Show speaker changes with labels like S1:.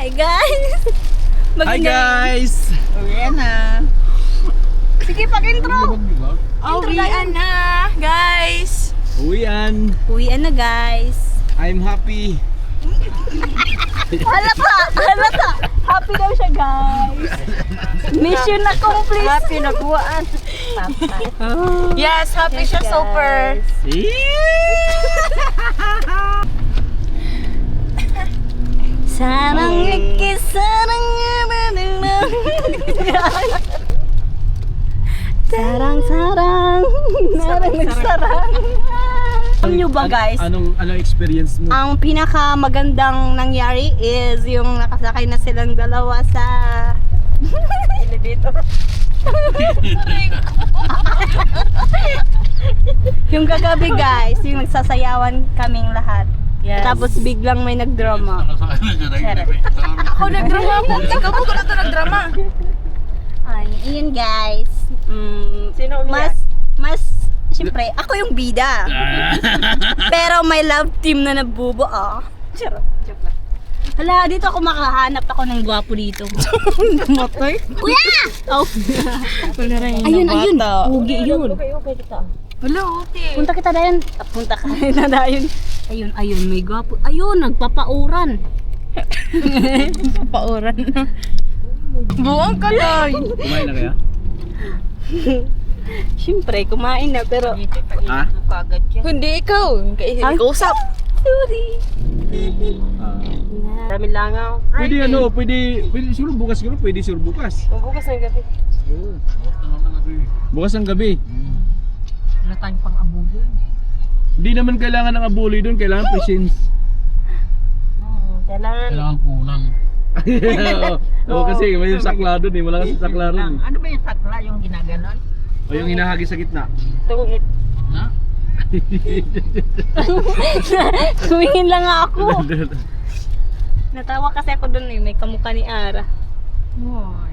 S1: Hi guys!
S2: Hi guys!
S3: Uwian na.
S1: Sige, pag-intro!
S3: Uwian na, guys.
S2: Uwian!
S1: Uwian na guys.
S2: I'm happy.
S1: Halata! Happy daw siya guys. Mission accomplished.
S3: Happy na buwan. Yes, happy siya super.
S1: Sarang ikis, sarang sarang, nagsarang. Alam nyo ba guys,
S2: Anong experience mo?
S1: ang pinaka magandang nangyari is yung nakasakay na silang dalawa sa
S3: Elevator.
S1: yung kagabi guys, yung nagsasayawan kaming lahat.
S3: Yes.
S1: Tapos biglang may nagdrama.
S3: Ako nagdrama po. Ikaw mo ka nagdrama.
S1: Ay, yun guys.
S3: Sino umiyak?
S1: Mas, siyempre, ako yung bida. Pero may love team na nabubuo.
S3: Charot. Joke lang.
S1: Hala, dito ako makahanap ako ng gwapo dito. Motor? Kuya! Oh. Ayun. Pugi yun.
S3: Okay kita. Hello, okay.
S1: Punta kita dayon. Punta ka na dayon. Ayun, may gwapo. Ayun, nagpapauran. Pauran.
S3: Buwang ka lang.
S2: Kumain na kaya?
S1: Siyempre, kumain na pero...
S2: Ha?
S3: Hindi ikaw. Kausap.
S1: Sorry. Dami langaw.
S2: Pwede siguro bukas
S3: Bukas ng gabi.
S2: Bukas ng gabi.
S3: Wala tayong pang-abugo.
S2: Hindi naman kailangan ng abuli doon, kailangan presence.
S1: Kailangan...
S2: punan. Oo, kasi may sakla doon eh, malakas yung sakla doon.
S3: Ano ba yung sakla yung ginaganon?
S2: O yung hinahagi sa gitna.
S3: Tungit.
S2: Na?
S1: Tumingin lang ako. Natawa kasi ako doon eh, may kamukha ni Ara.
S3: Ay.